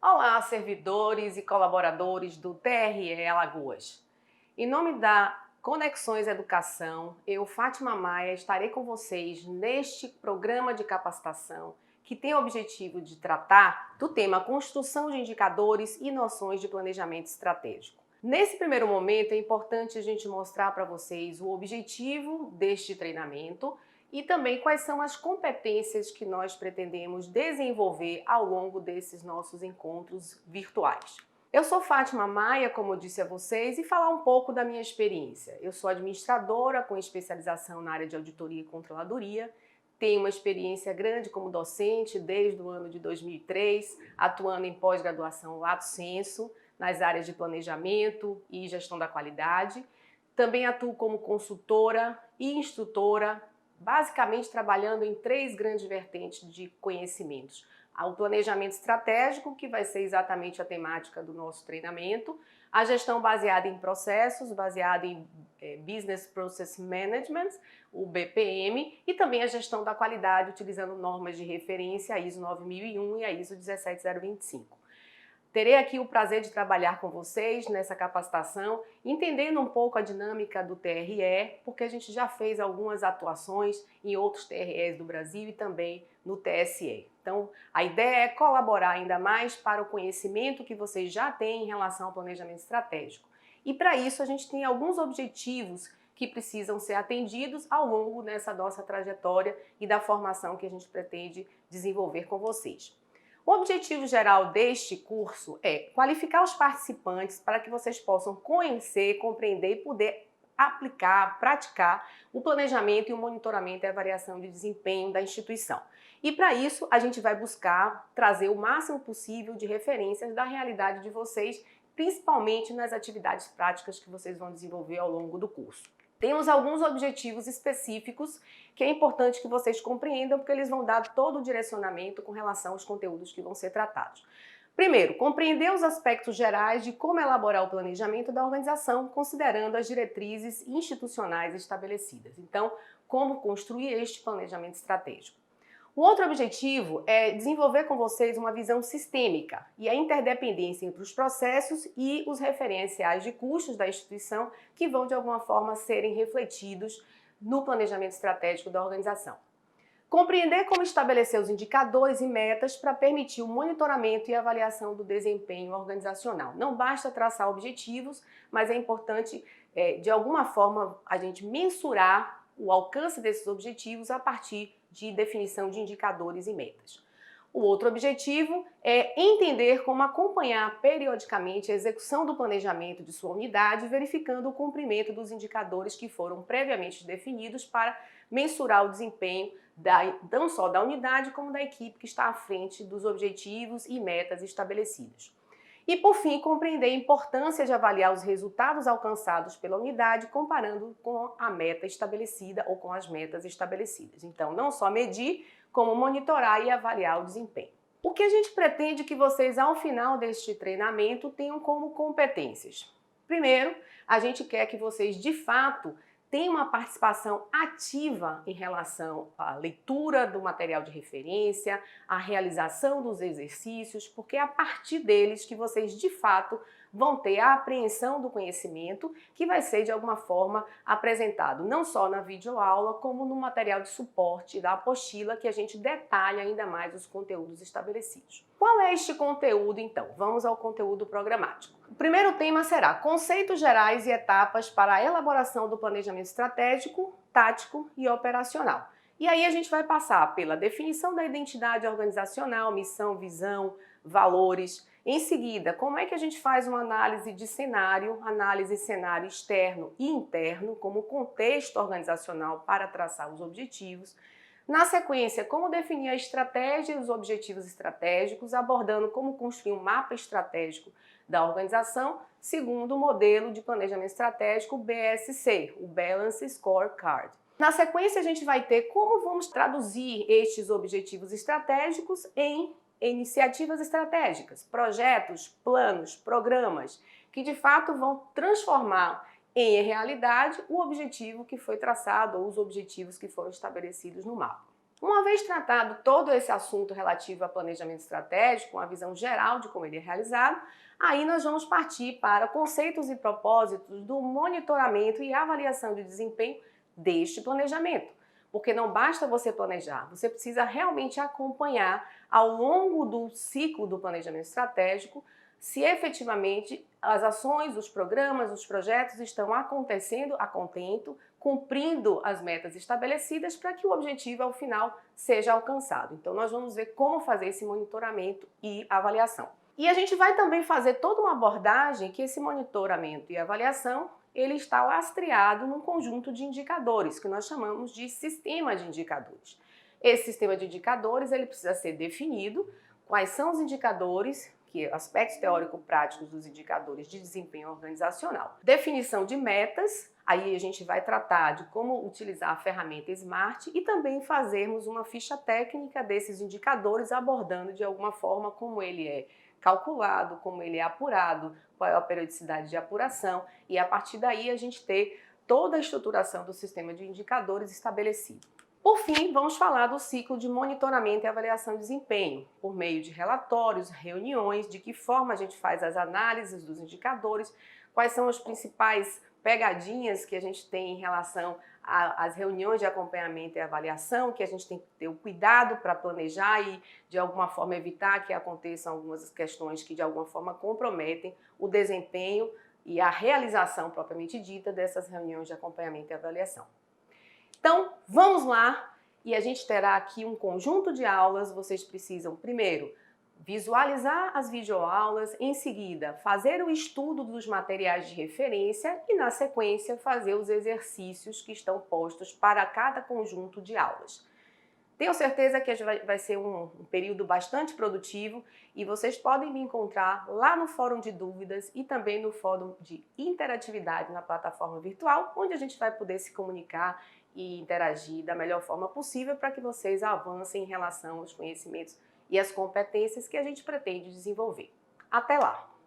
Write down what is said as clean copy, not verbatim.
Olá, servidores e colaboradores do TRE Alagoas. Em nome da Conexões Educação, eu, Fátima Maia, estarei com vocês neste programa de capacitação que tem o objetivo de tratar do tema construção de indicadores e noções de planejamento estratégico. Nesse primeiro momento, é importante a gente mostrar para vocês o objetivo deste treinamento e também quais são as competências que nós pretendemos desenvolver ao longo desses nossos encontros virtuais. Eu sou Fátima Maia, como eu disse a vocês, e falar um pouco da minha experiência. Eu sou administradora com especialização na área de auditoria e controladoria, tenho uma experiência grande como docente desde o ano de 2003, atuando em pós-graduação lato sensu, nas áreas de planejamento e gestão da qualidade. Também atuo como consultora e instrutora, basicamente trabalhando em três grandes vertentes de conhecimentos. O planejamento estratégico, que vai ser exatamente a temática do nosso treinamento, a gestão baseada em processos, baseada em Business Process Management, o BPM, e também a gestão da qualidade, utilizando normas de referência, a ISO 9001 e a ISO 17025. Terei aqui o prazer de trabalhar com vocês nessa capacitação, entendendo um pouco a dinâmica do TRE, porque a gente já fez algumas atuações em outros TREs do Brasil e também no TSE. Então, a ideia é colaborar ainda mais para o conhecimento que vocês já têm em relação ao planejamento estratégico. E para isso a gente tem alguns objetivos que precisam ser atendidos ao longo dessa nossa trajetória e da formação que a gente pretende desenvolver com vocês. O objetivo geral deste curso é qualificar os participantes para que vocês possam conhecer, compreender e poder aplicar, praticar o planejamento e o monitoramento e a avaliação de desempenho da instituição. E para isso a gente vai buscar trazer o máximo possível de referências da realidade de vocês, principalmente nas atividades práticas que vocês vão desenvolver ao longo do curso. Temos alguns objetivos específicos que é importante que vocês compreendam, porque eles vão dar todo o direcionamento com relação aos conteúdos que vão ser tratados. Primeiro, compreender os aspectos gerais de como elaborar o planejamento da organização, considerando as diretrizes institucionais estabelecidas. Então, como construir este planejamento estratégico. O outro objetivo é desenvolver com vocês uma visão sistêmica e a interdependência entre os processos e os referenciais de custos da instituição que vão, de alguma forma, serem refletidos no planejamento estratégico da organização. Compreender como estabelecer os indicadores e metas para permitir o monitoramento e avaliação do desempenho organizacional. Não basta traçar objetivos, mas é importante, de alguma forma, a gente mensurar o alcance desses objetivos a partir de definição de indicadores e metas. O outro objetivo é entender como acompanhar periodicamente a execução do planejamento de sua unidade, verificando o cumprimento dos indicadores que foram previamente definidos para mensurar o desempenho não só da unidade, como da equipe que está à frente dos objetivos e metas estabelecidos. E, por fim, compreender a importância de avaliar os resultados alcançados pela unidade comparando com a meta estabelecida ou com as metas estabelecidas. Então, não só medir, como monitorar e avaliar o desempenho. O que a gente pretende que vocês, ao final deste treinamento, tenham como competências? Primeiro, a gente quer que vocês, de fato, tem uma participação ativa em relação à leitura do material de referência, à realização dos exercícios, porque é a partir deles que vocês, de fato, vão ter a apreensão do conhecimento que vai ser, de alguma forma, apresentado não só na videoaula, como no material de suporte da apostila, que a gente detalha ainda mais os conteúdos estabelecidos. Qual é este conteúdo, então? Vamos ao conteúdo programático. O primeiro tema será conceitos gerais e etapas para a elaboração do planejamento estratégico, tático e operacional. E aí a gente vai passar pela definição da identidade organizacional, missão, visão, valores. Em seguida, como é que a gente faz uma análise de análise de cenário externo e interno, como contexto organizacional para traçar os objetivos. Na sequência, como definir a estratégia e os objetivos estratégicos, abordando como construir um mapa estratégico da organização, segundo o modelo de planejamento estratégico BSC, o Balance Scorecard. Na sequência, a gente vai ter como vamos traduzir estes objetivos estratégicos em iniciativas estratégicas, projetos, planos, programas, que de fato vão transformar em realidade o objetivo que foi traçado ou os objetivos que foram estabelecidos no mapa. Uma vez tratado todo esse assunto relativo a planejamento estratégico, uma visão geral de como ele é realizado, aí nós vamos partir para conceitos e propósitos do monitoramento e avaliação de desempenho deste planejamento. Porque não basta você planejar, você precisa realmente acompanhar ao longo do ciclo do planejamento estratégico se efetivamente as ações, os programas, os projetos estão acontecendo a contento, cumprindo as metas estabelecidas para que o objetivo ao final seja alcançado. Então nós vamos ver como fazer esse monitoramento e avaliação. E a gente vai também fazer toda uma abordagem que esse monitoramento e avaliação ele está lastreado num conjunto de indicadores que nós chamamos de sistema de indicadores. Esse sistema de indicadores ele precisa ser definido, quais são os indicadores, que aspectos teórico-práticos dos indicadores de desempenho organizacional. Definição de metas, aí a gente vai tratar de como utilizar a ferramenta SMART e também fazermos uma ficha técnica desses indicadores, abordando de alguma forma como ele é calculado, como ele é apurado, qual é a periodicidade de apuração e a partir daí a gente ter toda a estruturação do sistema de indicadores estabelecido. Por fim, vamos falar do ciclo de monitoramento e avaliação de desempenho, por meio de relatórios, reuniões, de que forma a gente faz as análises dos indicadores, quais são as principais pegadinhas que a gente tem em relação às reuniões de acompanhamento e avaliação, que a gente tem que ter o cuidado para planejar e, de alguma forma, evitar que aconteçam algumas questões que, de alguma forma, comprometem o desempenho e a realização propriamente dita dessas reuniões de acompanhamento e avaliação. Então, vamos lá e a gente terá aqui um conjunto de aulas. Vocês precisam, primeiro, visualizar as videoaulas, em seguida, fazer o estudo dos materiais de referência e, na sequência, fazer os exercícios que estão postos para cada conjunto de aulas. Tenho certeza que vai ser um período bastante produtivo e vocês podem me encontrar lá no Fórum de Dúvidas e também no Fórum de Interatividade na plataforma virtual, onde a gente vai poder se comunicar e interagir da melhor forma possível para que vocês avancem em relação aos conhecimentos e às competências que a gente pretende desenvolver. Até lá!